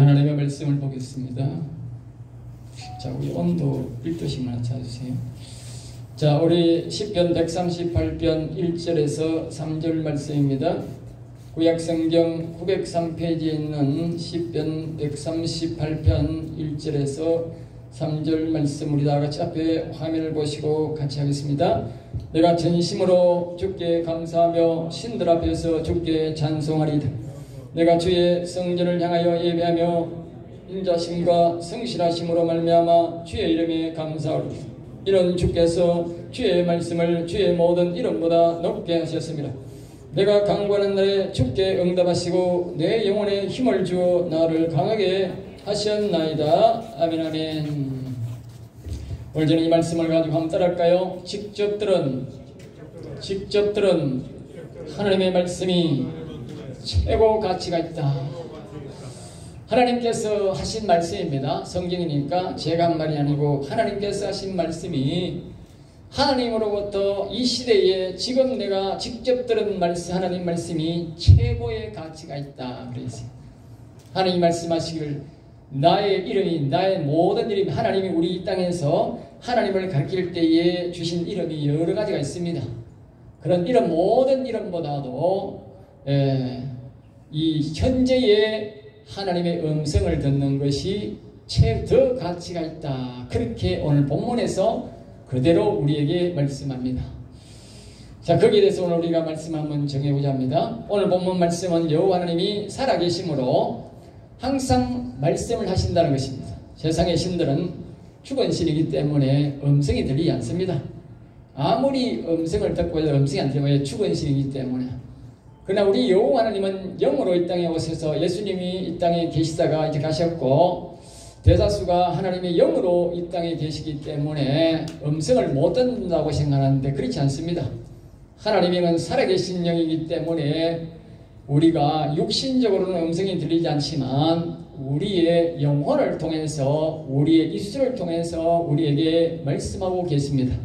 하나님의 말씀을 보겠습니다. 자, 우리 온도 1도씩만 낮춰주세요. 자, 우리 시편 138편 1절에서 3절 말씀입니다. 구약성경 903페이지에 있는 시편 138편 1절에서 3절 말씀 우리 다같이 앞에 화면을 보시고 같이 하겠습니다. 내가 전심으로 주께 감사하며 신들 앞에서 주께 찬송하리다. 내가 주의 성전을 향하여 예배하며 인자심과 성실하심으로 말미암아 주의 이름에 감사하리다. 이런 주께서 주의 말씀을 주의 모든 이름보다 높게 하셨습니다. 내가 강구하는 날에 주께 응답하시고 내 영혼에 힘을 주어 나를 강하게 하셨나이다. 아멘 아멘. 오늘 저는 이 말씀을 가지고 한번 따라할까요? 직접 들은 하나님의 말씀이 최고 가치가 있다. 하나님께서 하신 말씀입니다. 성경이니까 제가 한 말이 아니고 하나님께서 하신 말씀이 하나님으로부터 이 시대에 지금 내가 직접 들은 말씀, 하나님 말씀이 최고의 가치가 있다. 그랬어요. 하나님 말씀하시기를 나의 이름이, 나의 모든 이름이, 하나님이 우리 이 땅에서 하나님을 가르칠 때에 주신 이름이 여러 가지가 있습니다. 그런 이름, 모든 이름보다도 이 현재의 하나님의 음성을 듣는 것이 더 가치가 있다. 그렇게 오늘 본문에서 그대로 우리에게 말씀합니다. 자, 거기에 대해서 오늘 우리가 말씀 한번 정해보자 합니다. 오늘 본문 말씀은 여호와 하나님이 살아계심으로 항상 말씀을 하신다는 것입니다. 세상의 신들은 죽은 신이기 때문에 음성이 들리지 않습니다. 아무리 음성을 듣고 해도 음성이 안 들려요. 죽은 신이기 때문에. 그러나 우리 여호와 하나님은 영으로 이 땅에 오셔서 예수님이 이 땅에 계시다가 이제 가셨고 대다수가 하나님의 영으로 이 땅에 계시기 때문에 음성을 못 듣는다고 생각하는데 그렇지 않습니다. 하나님은 살아계신 영이기 때문에 우리가 육신적으로는 음성이 들리지 않지만 우리의 영혼을 통해서 우리의 입술을 통해서 우리에게 말씀하고 계십니다.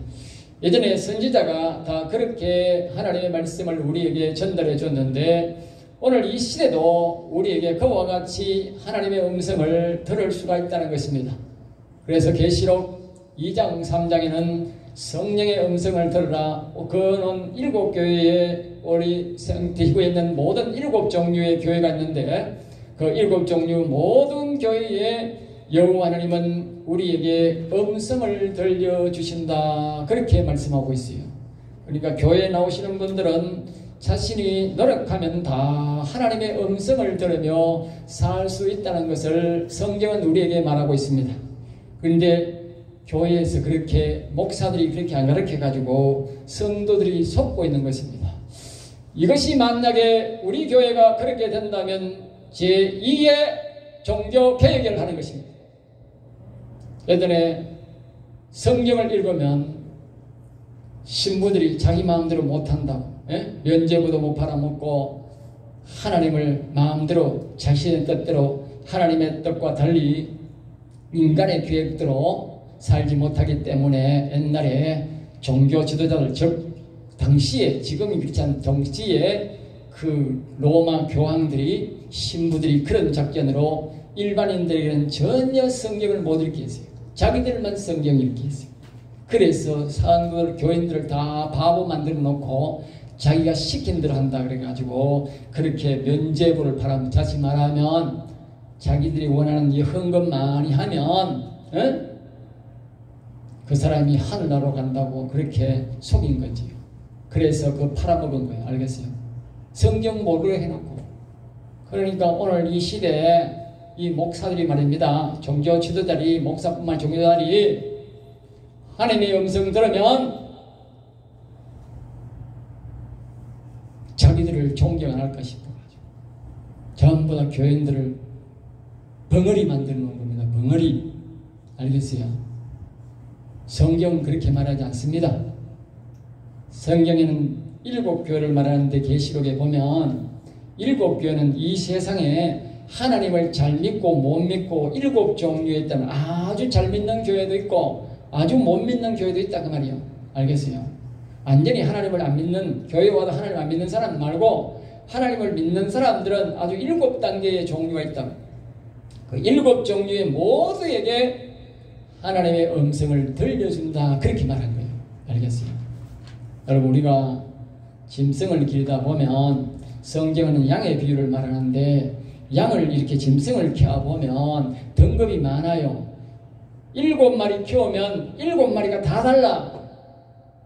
예전에 선지자가 다 그렇게 하나님의 말씀을 우리에게 전달해 줬는데 오늘 이 시대도 우리에게 그와 같이 하나님의 음성을 들을 수가 있다는 것입니다. 그래서 계시록 2장 3장에는 성령의 음성을 들으라. 그는 7교회에 우리 대구에 있는 모든 7종류의 교회가 있는데 그 7종류 모든 교회에 여호와 하나님은 우리에게 음성을 들려주신다. 그렇게 말씀하고 있어요. 그러니까 교회에 나오시는 분들은 자신이 노력하면 다 하나님의 음성을 들으며 살 수 있다는 것을 성경은 우리에게 말하고 있습니다. 그런데 교회에서 그렇게 목사들이 그렇게 안 가르쳐가지고 성도들이 속고 있는 것입니다. 이것이 만약에 우리 교회가 그렇게 된다면 제2의 종교 개혁을 하는 것입니다. 예전에 성경을 읽으면 신부들이 자기 마음대로 못한다고 면죄부도 못 팔아먹고 하나님을 마음대로 자신의 뜻대로 하나님의 뜻과 달리 인간의 계획대로 살지 못하기 때문에 옛날에 종교 지도자들 즉 당시에 지금이 그렇지 않은 당시에 그 로마 교황들이 신부들이 그런 작전으로 일반인들에게는 전혀 성경을 못 읽게 했어요. 자기들만 성경 읽게 했어요. 그래서 사람들 교인들을 다 바보 만들어 놓고 자기가 시킨 대로 한다 그래가지고 그렇게 면죄부를 바라면 자칫 말하면 자기들이 원하는 이 헌금 많이 하면 그 사람이 하늘나라로 간다고 그렇게 속인 거지요. 그래서 그 팔아먹은 거예요. 알겠어요? 성경 모르게 해놓고. 그러니까 오늘 이 시대에 이 목사들이 말입니다. 종교 지도자들이 목사뿐만 종교자들이 하나님의 음성 들으면 자기들을 존경 안 할까 싶어가지고 전부 다 교인들을 벙어리 만들어 놓은 겁니다. 벙어리. 알겠어요? 성경은 그렇게 말하지 않습니다. 성경에는 7교회를 말하는데 계시록에 보면 7교회는 이 세상에 하나님을 잘 믿고 못 믿고 7종류에 있다면 아주 잘 믿는 교회도 있고 아주 못 믿는 교회도 있다 그 말이에요. 알겠어요? 완전히 하나님을 안 믿는 교회 와도 하나님을 안 믿는 사람 말고 하나님을 믿는 사람들은 아주 7단계의 종류가 있다. 그 7 종류의 모두에게 하나님의 음성을 들려준다. 그렇게 말한 거예요. 알겠어요? 여러분, 우리가 짐승을 기르다 보면 성경은 양의 비유를 말하는데 양을 이렇게 짐승을 키워보면 등급이 많아요. 7마리 키우면 7마리가 다 달라.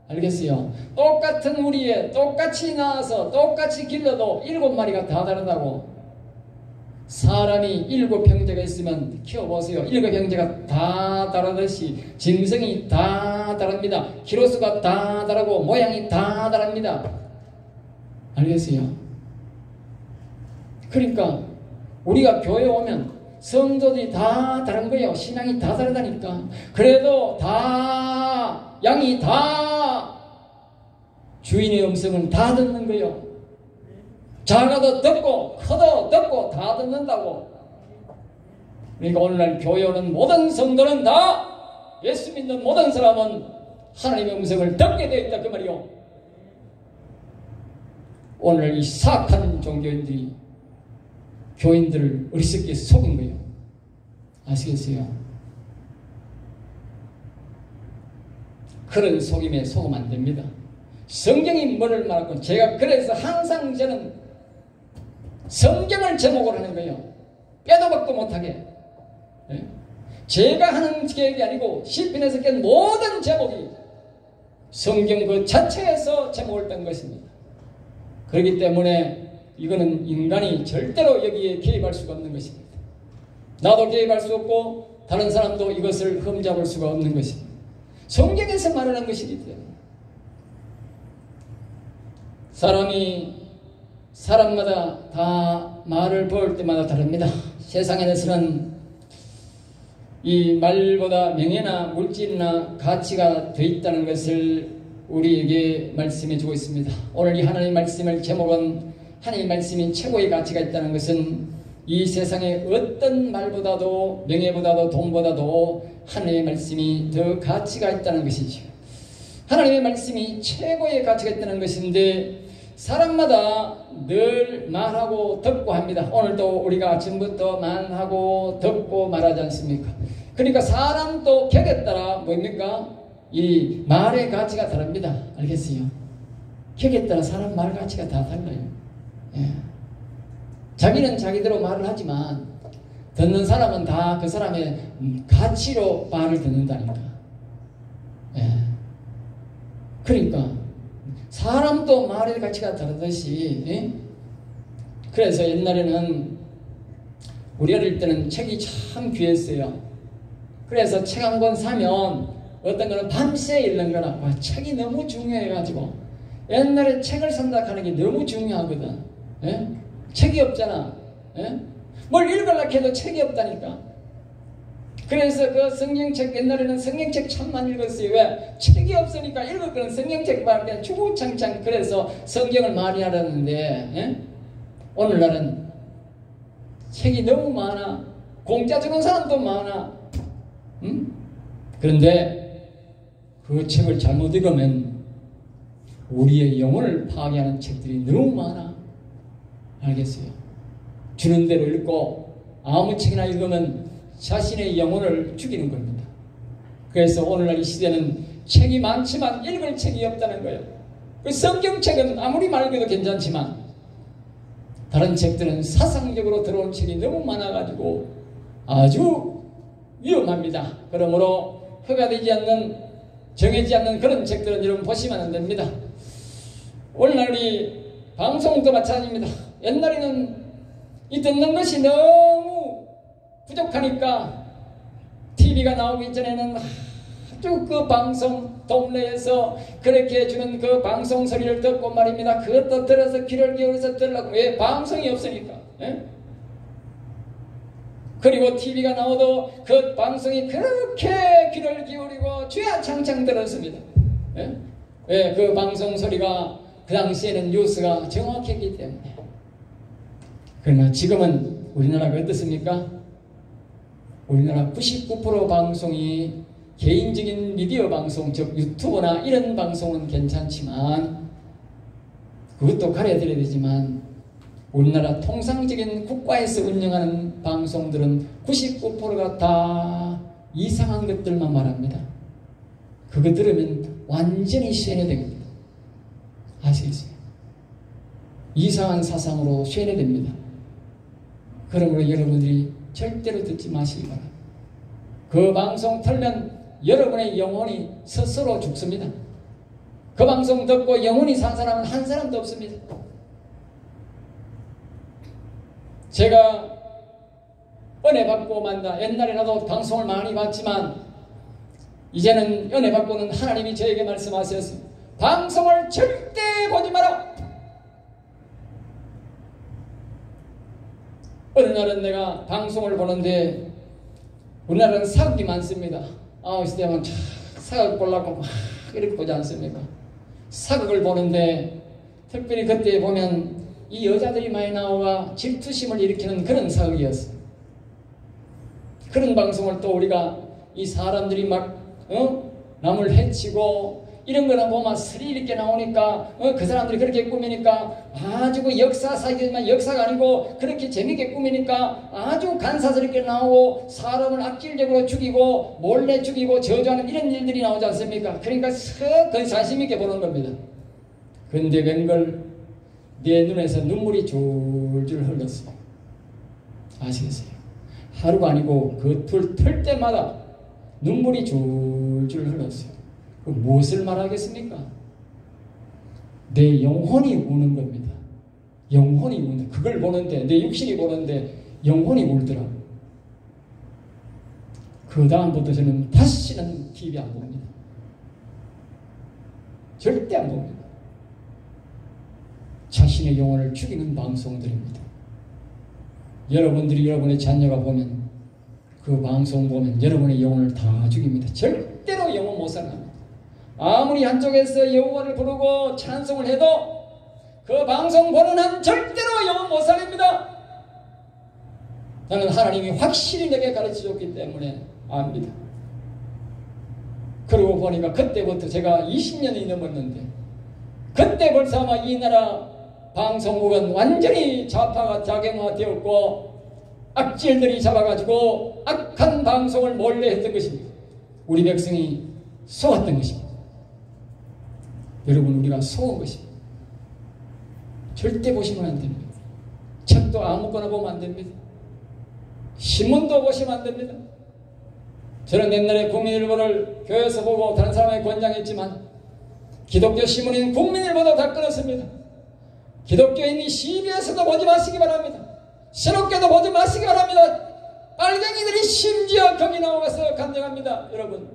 알겠어요? 똑같은 우리에 똑같이 낳아서 똑같이 길러도 7마리가 다 다르다고. 사람이 7형제가 있으면 키워보세요. 7형제가 다 다르듯이 짐승이 다 다릅니다. 키로수가 다 다르고 모양이 다 다릅니다. 알겠어요? 그러니까 우리가 교회 오면 성도들이 다 다른 거예요. 신앙이 다 다르다니까. 그래도 다 양이 다 주인의 음성을 다 듣는 거예요. 작아도 듣고 커도 듣고 다 듣는다고. 그러니까 오늘날 교회 오는 모든 성도는 다 예수 믿는 모든 사람은 하나님의 음성을 듣게 되어 있다 그 말이요. 오늘 이 사악한 종교인들이 교인들을 어리석게 속인 거예요. 아시겠어요? 그런 속임에 속으면 안 됩니다. 성경이 뭐를 말하고, 제가 그래서 항상 저는 성경을 제목으로 하는 거예요. 빼도 박도 못하게. 네? 제가 하는 계획이 아니고 시편에서 깬 모든 제목이 성경 그 자체에서 제목을 뺀 것입니다. 그렇기 때문에 이거는 인간이 절대로 여기에 개입할 수가 없는 것입니다. 나도 개입할 수 없고 다른 사람도 이것을 흠잡을 수가 없는 것입니다. 성경에서 말하는 것이기 때문에. 사람마다 다 말을 볼 때마다 다릅니다. 세상에서는 이 말보다 명예나 물질이나 가치가 돼 있다는 것을 우리에게 말씀해 주고 있습니다. 오늘 이 하나님의 말씀을 제목은 하나님의 말씀이 최고의 가치가 있다는 것은 이 세상의 어떤 말보다도 명예보다도 돈보다도 하나님의 말씀이 더 가치가 있다는 것이죠. 하나님의 말씀이 최고의 가치가 있다는 것인데 사람마다 늘 말하고 듣고 합니다. 오늘도 우리가 아침부터 말하고 듣고 말하지 않습니까? 그러니까 사람도 격에 따라 뭡니까? 이 말의 가치가 다릅니다. 알겠어요? 격에 따라 사람 말 가치가 다 달라요. 예. 자기는 자기대로 말을 하지만 듣는 사람은 다 그 사람의 가치로 말을 듣는다니까. 예. 그러니까 사람도 말의 가치가 다르듯이, 예? 그래서 옛날에는 우리 어릴 때는 책이 참 귀했어요. 그래서 책 한 권 사면 어떤 거는 밤새 읽는 거라. 와, 책이 너무 중요해가지고 옛날에 책을 산다 하는 게 너무 중요하거든. 예? 책이 없잖아. 예? 뭘 읽으려고 해도 책이 없다니까. 그래서 그 성경책, 옛날에는 성경책 참 많이 읽었어요. 왜? 책이 없으니까 읽을 거는 성경책밖에 주구장창. 그래서 성경을 많이 알았는데, 예? 오늘날은 책이 너무 많아. 공짜 주는 사람도 많아. 그런데 그 책을 잘못 읽으면 우리의 영혼을 파괴하는 책들이 너무 많아. 알겠어요? 주는 대로 읽고 아무 책이나 읽으면 자신의 영혼을 죽이는 겁니다. 그래서 오늘날 이 시대는 책이 많지만 읽을 책이 없다는 거예요. 그 성경책은 아무리 말해도 괜찮지만 다른 책들은 사상적으로 들어온 책이 너무 많아가지고 아주 위험합니다. 그러므로 허가되지 않는, 정해지지 않는 그런 책들은 여러분 보시면 안 됩니다. 오늘날 이 방송도 마찬가지입니다. 옛날에는 이 듣는 것이 너무 부족하니까 TV가 나오기 전에는 아주 그 방송 동네에서 그렇게 해주는 그 방송 소리를 듣고 말입니다. 그것도 들어서 귀를 기울여서 들으려고. 왜? 방송이 없으니까. 예? 그리고 TV가 나오도 그 방송이 그렇게 귀를 기울이고 주야창창 들었습니다. 예? 왜? 그 방송 소리가 그 당시에는 뉴스가 정확했기 때문에. 그러나 지금은 우리나라가 어떻습니까? 우리나라 99% 방송이 개인적인 미디어 방송, 즉 유튜브나 이런 방송은 괜찮지만 그것도 가려드려야 되지만 우리나라 통상적인 국가에서 운영하는 방송들은 99%가 다 이상한 것들만 말합니다. 그거 들으면 완전히 쇠뇌됩니다. 아시겠어요? 이상한 사상으로 쇠뇌됩니다. 그러므로 여러분들이 절대로 듣지 마시기 바랍니다. 그 방송 틀면 여러분의 영혼이 스스로 죽습니다. 그 방송 듣고 영혼이 산 사람은 한 사람도 없습니다. 제가 은혜 받고 만다. 옛날에 나도 방송을 많이 봤지만 이제는 은혜 받고는 하나님이 저에게 말씀하셨습니다. 방송을 절대 보지 마라. 어느 날은 내가 방송을 보는데 우리나라는 사극이 많습니다. 이 시대만 사극 보려고 막 이렇게 보지 않습니까? 사극을 보는데 특별히 그때 보면 이 여자들이 많이 나오가 질투심을 일으키는 그런 사극이었어요. 그런 방송을 또 우리가 이 사람들이 막 남을 해치고 이런 거는 보면 스릴 있게 나오니까 그 사람들이 그렇게 꾸미니까 아주 그 역사사이지만 역사가 아니고 그렇게 재밌게 꾸미니까 아주 간사스럽게 나오고 사람을 악질적으로 죽이고 몰래 죽이고 저주하는 이런 일들이 나오지 않습니까? 그러니까 그 자신 있게 보는 겁니다. 근데 웬걸 내 눈에서 눈물이 줄줄 흘렀어. 아시겠어요? 하루가 아니고 그 불 틀 때마다 눈물이 줄줄 흘렀어요. 무엇을 말하겠습니까? 내 영혼이 우는 겁니다. 영혼이 우는, 그걸 보는데 내 육신이 보는데 영혼이 울더라고요. 그 다음부터 저는 다시는 TV 안 봅니다. 절대 안 봅니다. 자신의 영혼을 죽이는 방송들입니다. 여러분들이 여러분의 자녀가 보면 그 방송 보면 여러분의 영혼을 다 죽입니다. 절대로 영혼 못 살아납니다. 아무리 한쪽에서 여호와를 부르고 찬송을 해도 그 방송 보는 한 절대로 영혼 못 살립니다. 나는 하나님이 확실히 내게 가르쳐줬기 때문에 압니다. 그러고 보니까 그때부터 제가 20년이 넘었는데 그때 벌써 아마 이 나라 방송국은 완전히 좌파가 작용화되었고 악질들이 잡아가지고 악한 방송을 몰래 했던 것입니다. 우리 백성이 속았던 것입니다. 여러분, 우리가 속은 것입니다. 절대 보시면 안 됩니다. 책도 아무거나 보면 안 됩니다. 신문도 보시면 안 됩니다. 저는 옛날에 국민일보를 교회에서 보고 다른 사람에게 권장했지만 기독교 신문인 국민일보도 다 끊었습니다. 기독교인이 CBS도 보지 마시기 바랍니다. 새롭게도 보지 마시기 바랍니다. 빨갱이들이 심지어 거기 나와서 간증합니다. 여러분,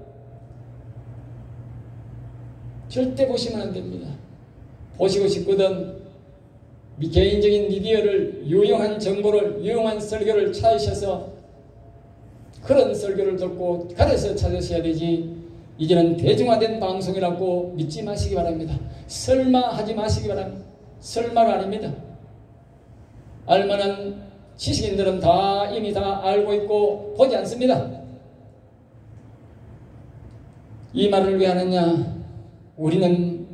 절대 보시면 안 됩니다. 보시고 싶거든 개인적인 미디어를 유용한 정보를 유용한 설교를 찾으셔서 그런 설교를 듣고 가려서 찾으셔야 되지 이제는 대중화된 방송이라고 믿지 마시기 바랍니다. 설마하지 마시기 바랍니다. 설마가 아닙니다. 알만한 지식인들은 다 이미 다 알고 있고 보지 않습니다. 이 말을 왜 하느냐? 우리는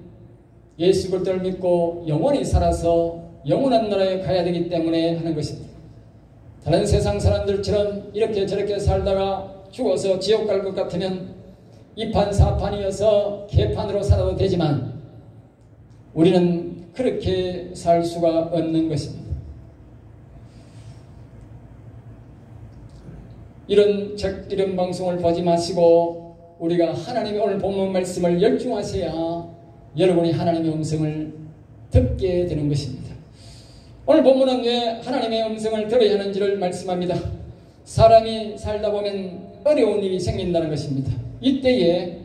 예수 그리스도를 믿고 영원히 살아서 영원한 나라에 가야 되기 때문에 하는 것입니다. 다른 세상 사람들처럼 이렇게 저렇게 살다가 죽어서 지옥 갈 것 같으면 이판 사판이어서 개판으로 살아도 되지만 우리는 그렇게 살 수가 없는 것입니다. 이런 책, 이런 방송을 보지 마시고 우리가 하나님의 오늘 본문 말씀을 열중하셔야 여러분이 하나님의 음성을 듣게 되는 것입니다. 오늘 본문은 왜 하나님의 음성을 들어야 하는지를 말씀합니다. 사람이 살다 보면 어려운 일이 생긴다는 것입니다. 이때에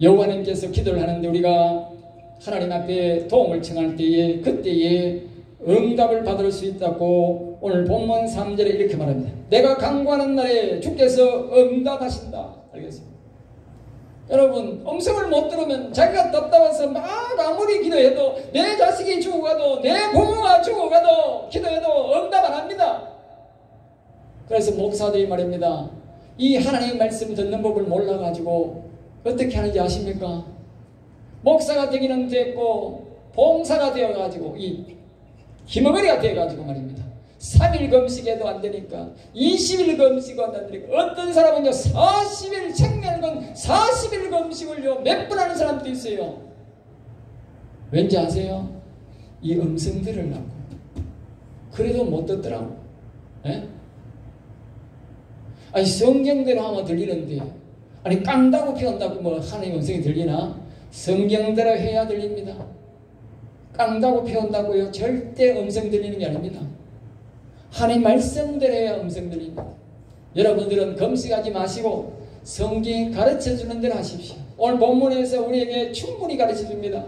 여호와님께서 기도를 하는데 우리가 하나님 앞에 도움을 청할 때에 그때에 응답을 받을 수 있다고 오늘 본문 3절에 이렇게 말합니다. 내가 간구하는 날에 주께서 응답하신다. 알겠습니다. 여러분, 음성을 못 들으면 자기가 답답해서 막 아무리 기도해도 내 자식이 죽어가도 내 부모가 죽어가도 기도해도 응답 안 합니다. 그래서 목사들이 말입니다. 이 하나님의 말씀 듣는 법을 몰라가지고 어떻게 하는지 아십니까? 목사가 되기는 됐고 봉사가 되어가지고 이 힘어머니가 돼가지고 말입니다. 3일 금식해도 안 되니까 20일 금식도 안 되니까 어떤 사람은요 40일 생명건 40일 금식을요 몇 번 하는 사람도 있어요. 왠지 아세요? 이 음성 들으려고. 그래도 못 듣더라고. 예? 아니 성경대로 하면 들리는데 아니 깡다고 피운다고 뭐 하나님 음성이 들리나? 성경대로 해야 들립니다. 깡다고 피운다고요 절대 음성 들리는 게 아닙니다. 하나님 말씀대로 해야 음성 들립니다. 여러분들은 금식하지 마시고 성경이 가르쳐주는 대로 하십시오. 오늘 본문에서 우리에게 충분히 가르쳐줍니다.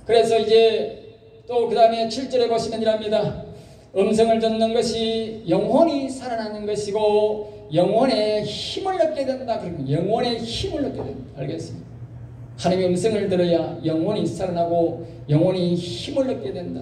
그래서 이제 또 그 다음에 7절에 보시면 이랍니다. 음성을 듣는 것이 영혼이 살아나는 것이고 영혼의 힘을 얻게 된다. 그러면 영혼의 힘을 얻게 된다. 알겠습니다. 하나님의 음성을 들어야 영혼이 살아나고 영혼이 힘을 얻게 된다.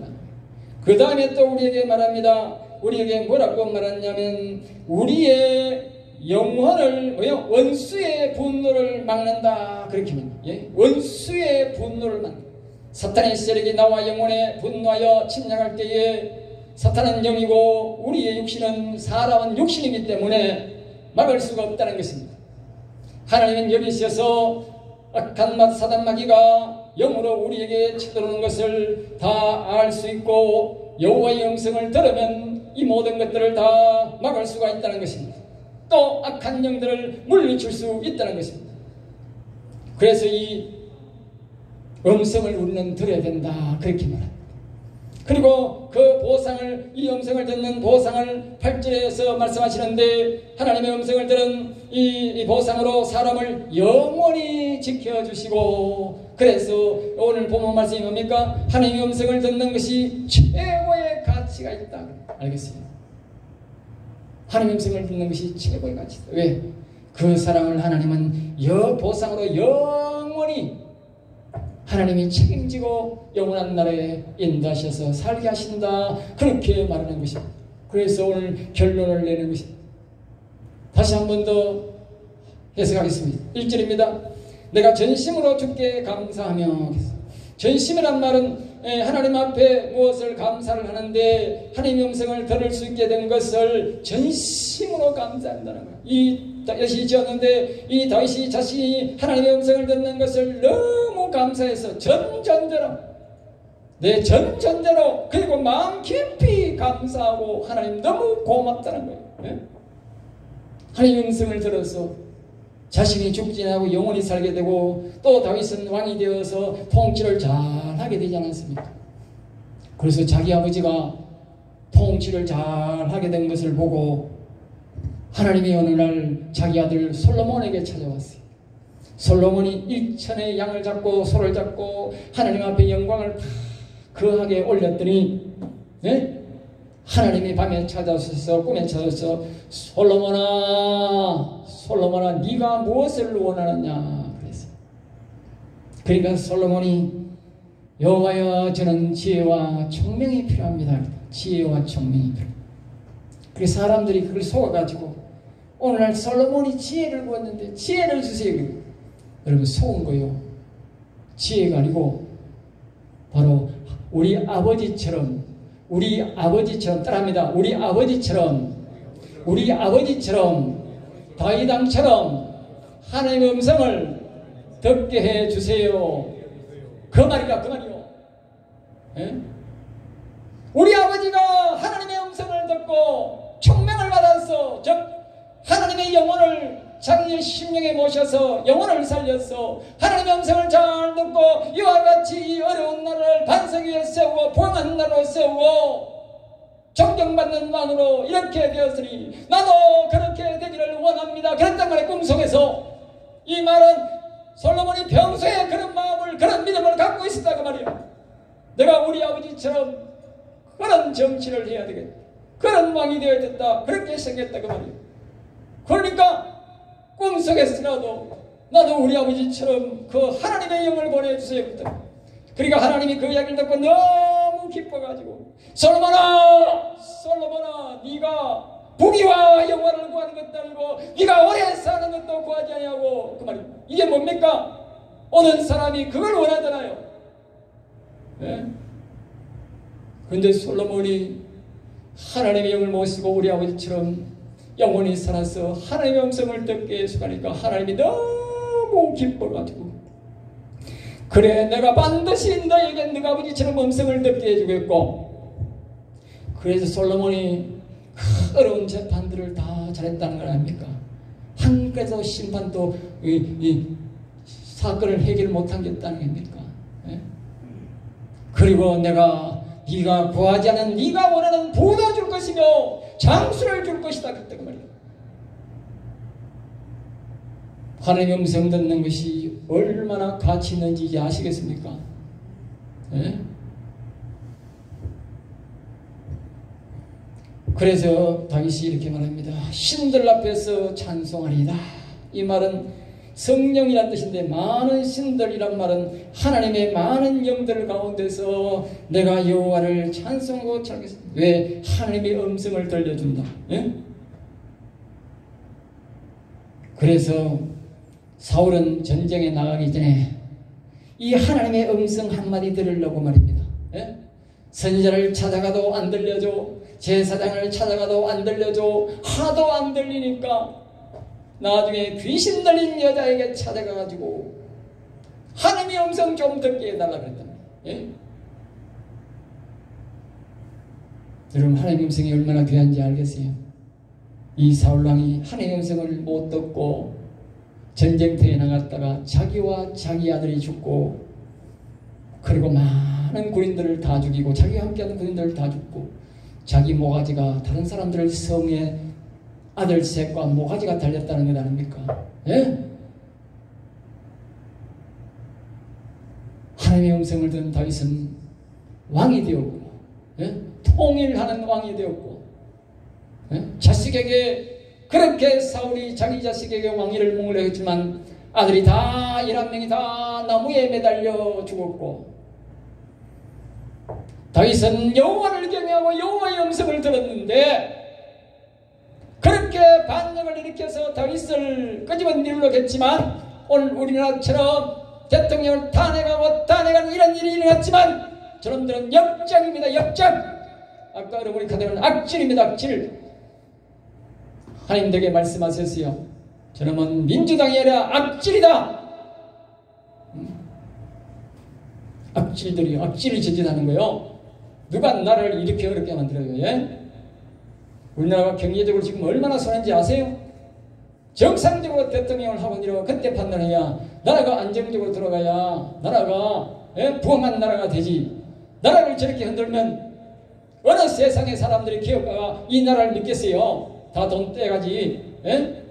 그 다음에 또 우리에게 말합니다. 우리에게 뭐라고 말하냐면 우리의 영혼을 원수의 분노를 막는다. 그렇게 말합니다. 예? 원수의 분노를 막는다. 사탄의 세력이 나와 영혼에 분노하여 침략할 때에 사탄은 영이고 우리의 육신은 사람은 육신이기 때문에 막을 수가 없다는 것입니다. 하나님은 여기셔서 악한 사단마귀가 영으로 우리에게 쳐들어오는 것을 다 알 수 있고 여호와의 음성을 들으면 이 모든 것들을 다 막을 수가 있다는 것입니다. 또 악한 영들을 물리칠 수 있다는 것입니다. 그래서 이 음성을 우리는 들어야 된다. 그렇게 말합니다. 그리고 그 보상을 이 음성을 듣는 보상을 8절에서 말씀하시는데 하나님의 음성을 들은 이 보상으로 사람을 영원히 지켜주시고 그래서 오늘 본문 말씀이 뭡니까? 하나님의 음성을 듣는 것이 최고의 가치가 있다. 알겠습니다. 하나님의 음성을 듣는 것이 최고의 가치다. 왜? 그 사람을 하나님은 보상으로 영원히 하나님이 책임지고 영원한 나라에 인도하셔서 살게 하신다. 그렇게 말하는 것입니다. 그래서 오늘 결론을 내는 것입니다. 다시 한 번 더 해석하겠습니다. 1절입니다. 내가 전심으로 주께 감사하며. 전심이란 말은 하나님 앞에 무엇을 감사를 하는데 하나님의 음성을 들을 수 있게 된 것을 전심으로 감사한다는 거예요. 이 다윗이 지었는데 이 다윗이 자신이 하나님의 음성을 듣는 것을 너무 감사해서 전전대로 내 전전대로 그리고 마음 깊이 감사하고 하나님 너무 고맙다는 거예요. 네? 하나님의 음성을 들어서 자신이 죽지 않고 영원히 살게 되고 또 다윗은 왕이 되어서 통치를 잘 하게 되지 않았습니까? 그래서 자기 아버지가 통치를 잘 하게 된 것을 보고 하나님이 어느 날 자기 아들 솔로몬에게 찾아왔어요. 솔로몬이 1천의 양을 잡고 소를 잡고 하나님 앞에 영광을 거하게 올렸더니 네? 하나님이 밤에 찾아오셔서 꿈에 찾아오셔서 솔로몬아 네가 무엇을 원하느냐 그랬어요. 그러니까 솔로몬이 여호와여 저는 지혜와 총명이 필요합니다. 지혜와 총명이 필요합니다. 그래서 사람들이 그걸 속아가지고 오늘날 솔로몬이 지혜를 구했는데 지혜를 주세요. 여러분 속은 거요. 지혜가 아니고 바로 우리 아버지처럼 따라합니다. 우리 아버지처럼 다윗 왕처럼 하나님의 음성을 듣게 해주세요. 그 말이야 그 말이요. 예? 우리 아버지가 하나님의 음성을 듣고 총명을 받아서 즉 하나님의 영혼을 자기의 심령에 모셔서 영혼을 살려서 하나님의 음성을 잘 듣고 이와 같이 이 어려운 나라를 반석 위에 세우고 부강한 나라로 세우고 존경받는 왕으로 이렇게 되었으니 나도 그렇게 되기를 원합니다. 그랬단 말이에요. 꿈속에서. 이 말은 솔로몬이 평소에 그런 마음을 그런 믿음을 갖고 있었다고 말이에요. 내가 우리 아버지처럼 그런 정치를 해야 되겠다. 그런 왕이 되어야 된다. 그렇게 생겼다고 말이에요. 그러니까 꿈속에서라도 나도 우리 아버지처럼 그 하나님의 영을 보내주세요. 그러니까 하나님이 그 이야기를 듣고 너무 기뻐가지고 솔로몬아 네가 부귀와 영화를 구하는 것도 아니고 네가 오래 사는 것도 구하지 아니하고 그 말입니다. 이게 뭡니까? 어느 사람이 그걸 원하잖아요. 네? 그런데 솔로몬이 하나님의 영을 모시고 우리 아버지처럼 영원히 살아서 하나님의 음성을 듣게 해주니까 하나님이 너무 기뻐가지고, 그래 내가 반드시 너에게 네가 아버지처럼 음성을 듣게 해주겠고, 그래서 솔로몬이 어려운 재판들을 다 잘했다는 걸 아닙니까? 한국에서 심판도 이 사건을 해결 못한 게 있다는 겁니까? 예? 그리고 내가 네가 구하지 않은 네가 원하는 부도 줄 것이며 장수를 줄 것이다 그랬단 말이에요. 하나님의 음성 듣는 것이 얼마나 가치 있는지 아시겠습니까? 예? 그래서 다윗이 이렇게 말합니다. 신들 앞에서 찬송하리이다. 이 말은 성령이란 뜻인데, 많은 신들이란 말은 하나님의 많은 영들 가운데서 내가 여호와를 찬송하고 찬송하겠습니다. 왜? 하나님의 음성을 들려준다. 예? 그래서 사울은 전쟁에 나가기 전에 이 하나님의 음성 한마디 들으려고 말입니다. 예? 선지자를 찾아가도 안 들려줘, 제사장을 찾아가도 안 들려줘, 하도 안 들리니까 나중에 귀신 들린 여자에게 찾아가가지고 하나님의 음성 좀 듣게 해달라 그랬단 말이에요. 예? 여러분, 하나님의 음성이 얼마나 귀한지 알겠어요? 이 사울왕이 하나님의 음성을 못 듣고 전쟁터에 나갔다가 자기와 자기 아들이 죽고, 그리고 많은 군인들을 다 죽이고, 자기와 함께하는 군인들을 다 죽고, 자기 모가지가 다른 사람들 성의 아들 셋과 모가지가 달렸다는 것 아닙니까? 예? 하나님의 음성을 듣는 다윗은 왕이 되었고, 예? 통일하는 왕이 되었고, 예? 자식에게 그렇게 사울이 자기 자식에게 왕위를 몽으려 했지만 아들이 다 11명이 다 나무에 매달려 죽었고, 다윗은 여호와를 경외하고 여호와의 음성을 들었는데 그렇게 반역을 일으켜서 다윗을 끄집어내려고 했지만, 오늘 우리나라처럼 대통령을 탄핵하는 이런 일이 일어났지만 저놈들은 역적입니다. 역적. 아까 여러분이 가져온 악질입니다. 악질. 하나님들에게 말씀하셨어요. 저놈은 민주당이 아니라 악질이다. 악질들이 악질을 저질하는 거예요. 누가 나라를 이렇게 어렵게 만들어요? 예? 우리나라가 경제적으로 지금 얼마나 손해인지 아세요? 정상적으로 대통령을 하고 이러고 그때 판단해야 나라가 안정적으로 들어가야 나라가, 예? 부흥한 나라가 되지. 나라를 저렇게 흔들면 어느 세상의 사람들이 기업가가 이 나라를 믿겠어요? 다 돈 떼가지. 예?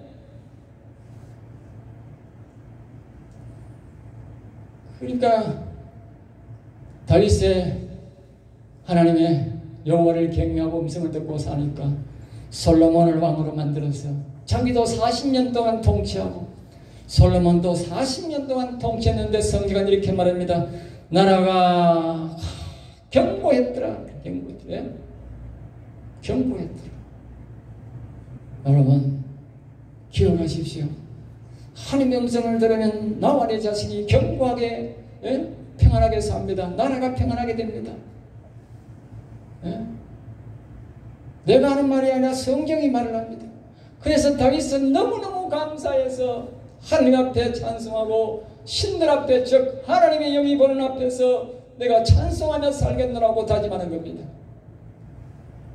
그러니까 다윗의 하나님의 여호와를 경외하고 음성을 듣고 사니까 솔로몬을 왕으로 만들어서 자기도 40년 동안 통치하고 솔로몬도 40년 동안 통치했는데 성경은 이렇게 말합니다. 나라가 견고했더라. 견고했더라. 견고했더라. 여러분, 기억하십시오. 하나님의 음성을 들으면 나와 내 자식이 견고하게, 예? 평안하게 삽니다. 나라가 평안하게 됩니다. 예? 내가 하는 말이 아니라 성경이 말을 합니다. 그래서 다윗은 너무너무 감사해서 하나님 앞에 찬송하고 신들 앞에, 즉 하나님의 영이 보는 앞에서 내가 찬송하며 살겠노라고 다짐하는 겁니다.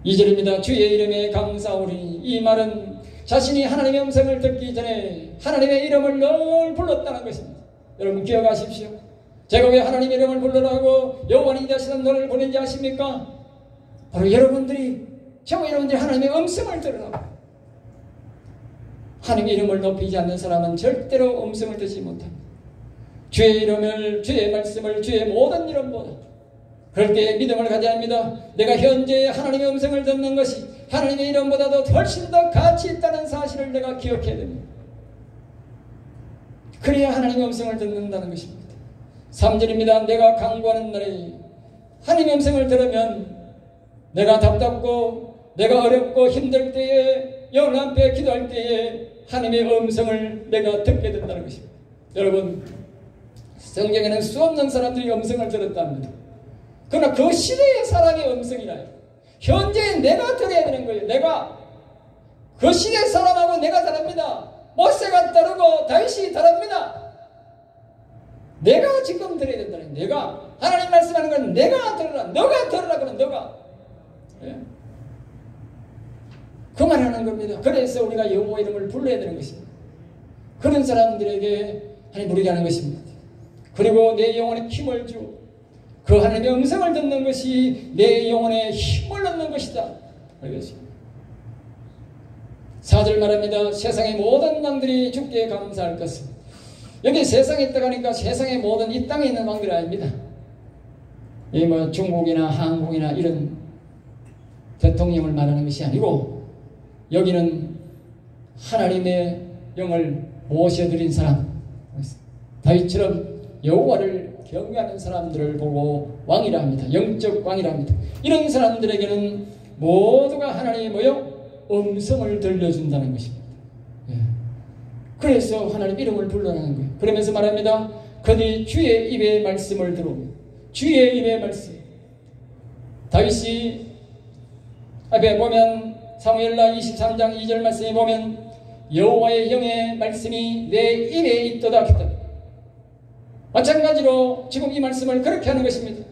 2절입니다. 주의 이름에 감사오리. 이 말은 자신이 하나님의 음성을 듣기 전에 하나님의 이름을 늘 불렀다는 것입니다. 여러분 기억하십시오. 제가 왜 하나님의 이름을 불러라고 여호와는 이 자신은 너를 보낸지 아십니까? 바로 여러분들이, 저와 여러분들이 하나님의 음성을 들으라고. 하나님의 이름을 높이지 않는 사람은 절대로 음성을 듣지 못합니다. 주의 이름을, 주의 말씀을 주의 모든 이름보다, 그럴 때 믿음을 가져야 합니다. 내가 현재 하나님의 음성을 듣는 것이 하나님의 이름보다도 훨씬 더 가치 있다는 사실을 내가 기억해야 됩니다. 그래야 하나님의 음성을 듣는다는 것입니다. 3절입니다. 내가 강구하는 날에 하나님의 음성을 들으면 내가 답답고 내가 어렵고 힘들 때에 여호와 앞에 기도할 때에 하나님의 음성을 내가 듣게 된다는 것입니다. 여러분, 성경에는 수없는 사람들이 음성을 들었답니다. 그러나 그 시대의 사람의 음성이라요. 현재 내가 들어야 되는 거예요. 내가. 그 시대 사람하고 내가 다릅니다. 모세가 다르고 다윗이 다릅니다. 내가 지금 들어야 된다는 거예요. 내가. 하나님 말씀하는 건 내가 들으라. 너가 들으라 그러면 너가. 예? 그 말하는 겁니다. 그래서 우리가 여호와 이름을 불러야 되는 것입니다. 그런 사람들에게 하나님 부르게 하는 것입니다. 그리고 내 영혼에 힘을 주고 그 하나님의 음성을 듣는 것이 내 영혼에 힘을 얻는 것이다. 알겠습니다. 4절 말합니다. 세상의 모든 왕들이 주께 감사할 것은. 여기 세상에 있다고 하니까 세상의 모든 이 땅에 있는 왕들이 아닙니다. 이 뭐 중국이나 한국이나 이런 대통령을 말하는 것이 아니고 여기는 하나님의 영을 모셔드린 사람, 다윗처럼 여호와를 경외하는 사람들을 보고 왕이라 합니다. 영적 왕이라 합니다. 이런 사람들에게는 모두가 하나님의 뭐요? 음성을 들려준다는 것입니다. 예. 그래서 하나님 이름을 불러라는 거예요. 그러면서 말합니다. 그들이 주의 입의 말씀을 들어오며 주의 입의 말씀. 다윗이 앞에 보면 사무엘라 23장 2절 말씀에 보면 여호와의 영의 말씀이 내 입에 있도다 했다. 마찬가지로 지금 이 말씀을 그렇게 하는 것입니다.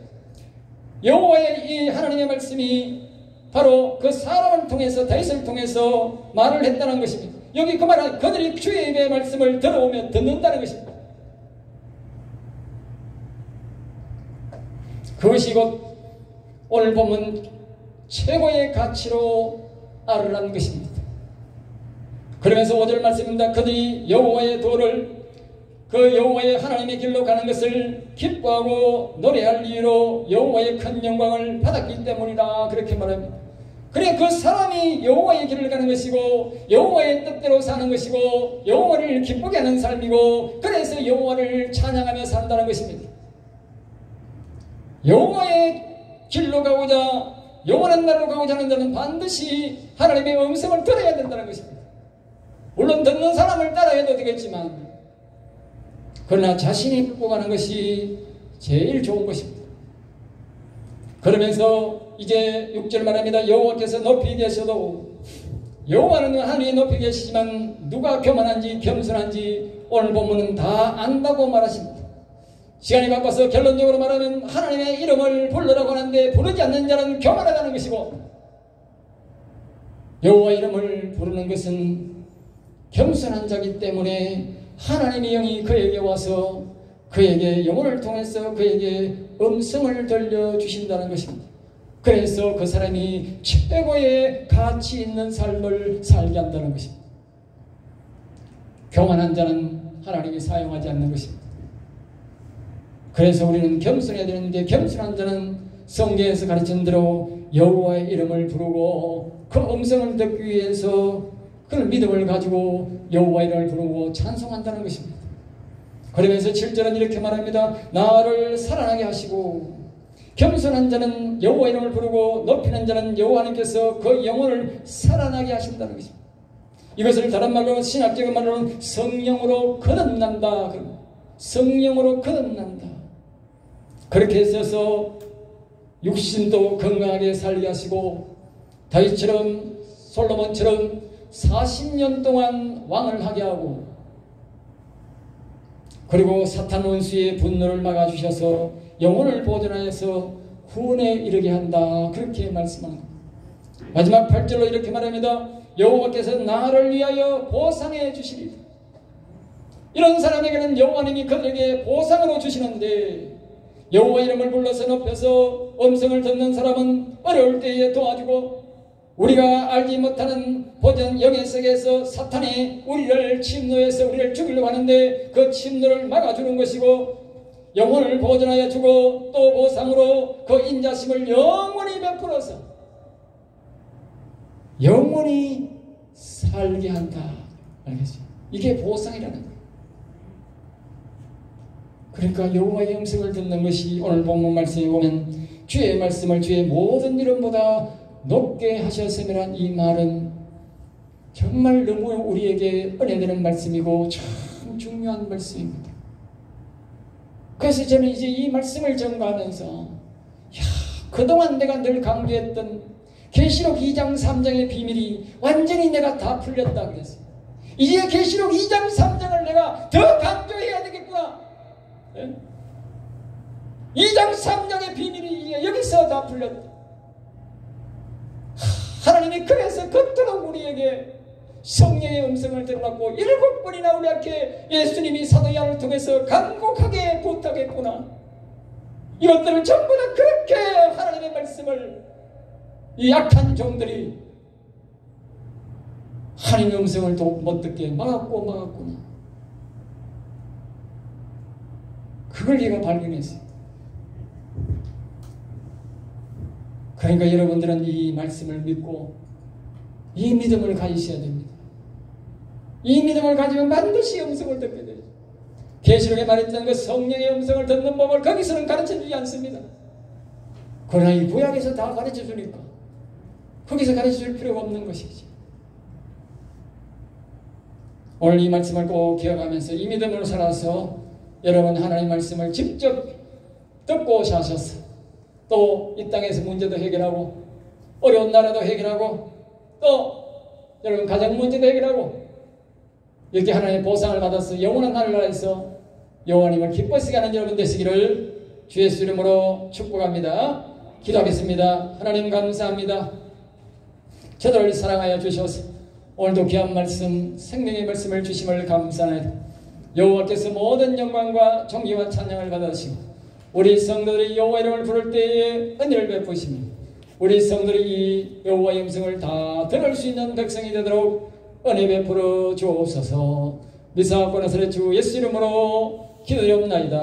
여호와의 이 하나님의 말씀이 바로 그 사람을 통해서 다윗을 통해서 말을 했다는 것입니다. 여기 그 말은 그들이 주의 입의 말씀을 들어오며 듣는다는 것입니다. 그것이 곧 오늘 보면 최고의 가치로 알으라는 것입니다. 그러면서 5절 말씀입니다. 그들이 여호와의 도를 그 여호와의 하나님의 길로 가는 것을 기뻐하고 노래할 이유로 여호와의 큰 영광을 받았기 때문이다. 그렇게 말합니다. 그래 그 사람이 여호와의 길을 가는 것이고 여호와의 뜻대로 사는 것이고 여호와를 기쁘게 하는 삶이고 그래서 여호와를 찬양하며 산다는 것입니다. 여호와의 길로 가고자 영원한 나라로 가고자 하는 자는 반드시 하나님의 음성을 들어야 된다는 것입니다. 물론 듣는 사람을 따라해도 되겠지만 그러나 자신이 듣고 가는 것이 제일 좋은 것입니다. 그러면서 이제 6절 말합니다. 여호와께서 높이 계셔도 여호와는 하늘에 높이 계시지만 누가 교만한지 겸손한지 오늘 본문은 다 안다고 말하십니다. 시간이 바빠서 결론적으로 말하면 하나님의 이름을 부르라고 하는데 부르지 않는 자는 교만하다는 것이고 여호와 이름을 부르는 것은 겸손한 자이기 때문에 하나님의 영이 그에게 와서 그에게 영혼을 통해서 그에게 음성을 들려주신다는 것입니다. 그래서 그 사람이 최고의 가치 있는 삶을 살게 한다는 것입니다. 교만한 자는 하나님이 사용하지 않는 것입니다. 그래서 우리는 겸손해야 되는데 겸손한 자는 성경에서 가르친 대로 여호와의 이름을 부르고 그 음성을 듣기 위해서 그 믿음을 가지고 여호와의 이름을 부르고 찬송한다는 것입니다. 그러면서 7절은 이렇게 말합니다. 나를 살아나게 하시고 겸손한 자는 여호와의 이름을 부르고 높이는 자는 여호와님께서 그 영혼을 살아나게 하신다는 것입니다. 이것을 다른 말로 신학적인 말로는 성령으로 거듭난다. 성령으로 거듭난다. 그렇게 있어서 육신도 건강하게 살게 하시고 다윗처럼 솔로몬처럼 40년 동안 왕을 하게 하고 그리고 사탄 원수의 분노를 막아주셔서 영혼을 보존하여서 후원에 이르게 한다. 그렇게 말씀합니다. 마지막 8절로 이렇게 말합니다. 여호와께서 나를 위하여 보상해 주시리라. 이런 사람에게는 여호와님이 그들에게 보상으로 주시는데 여호와 이름을 불러서 높여서 음성을 듣는 사람은 어려울 때에 도와주고 우리가 알지 못하는 보전 영의 세계에서 사탄이 우리를 침노해서 우리를 죽이려고 하는데 그 침노를 막아주는 것이고 영혼을 보존하여 주고 또 보상으로 그 인자심을 영원히 베풀어서 영원히 살게 한다. 알겠어요? 이게 보상이라는 거예요. 그러니까 여호와의 음성을 듣는 것이 오늘 본문 말씀에 보면 주의 말씀을 주의 모든 이름보다 높게 하셨음이란 이 말은 정말 너무 우리에게 은혜되는 말씀이고 참 중요한 말씀입니다. 그래서 저는 이제 이 말씀을 전가하면서 그동안 내가 늘 강조했던 계시록 2장 3장의 비밀이 완전히 내가 다 풀렸다 그랬어요. 이제 계시록 2장 3장을 내가 더 강조해야 되겠구나. 2장 3장의 비밀이 여기서 다 풀렸다. 하나님이 그래서 그토록 우리에게 성령의 음성을 드러났고 7번이나 우리 앞에 예수님이 사도 요한을 통해서 간곡하게 부탁했구나. 이것들을 전부 다 그렇게 하나님의 말씀을 이 약한 종들이 하나님의 음성을 못 듣게 막았구나. 그걸 얘가 발견했어요. 그러니까 여러분들은 이 말씀을 믿고 이 믿음을 가지셔야 됩니다. 이 믿음을 가지면 반드시 음성을 듣게 돼요. 계시록에 말했던 그 성령의 음성을 듣는 법을 거기서는 가르쳐주지 않습니다. 그러나 이 구약에서 다 가르쳐주니까 거기서 가르쳐줄 필요가 없는 것이죠. 오늘 이 말씀을 꼭 기억하면서 이 믿음으로 살아서 여러분 하나님의 말씀을 직접 듣고 사셔서 또 이 땅에서 문제도 해결하고 어려운 나라도 해결하고 또 여러분 가정 문제도 해결하고 이렇게 하나님의 보상을 받아서 영원한 하늘나라에서 여호와님을 기뻐하시게 하는 여러분 되시기를 주 예수 이름으로 축복합니다. 기도하겠습니다. 하나님 감사합니다. 저들을 사랑하여 주셔서 오늘도 귀한 말씀 생명의 말씀을 주심을 감사합니다. 여호와께서 모든 영광과 존귀와 찬양을 받으시고 우리 성도들이 여호와 이름을 부를 때에 은혜를 베푸시며 우리 성도들이 이 여호와의 음성을 다 들을 수 있는 백성이 되도록 은혜 베풀어 주옵소서. 미사학과 나사렛 주 예수 이름으로 기도드리옵나이다.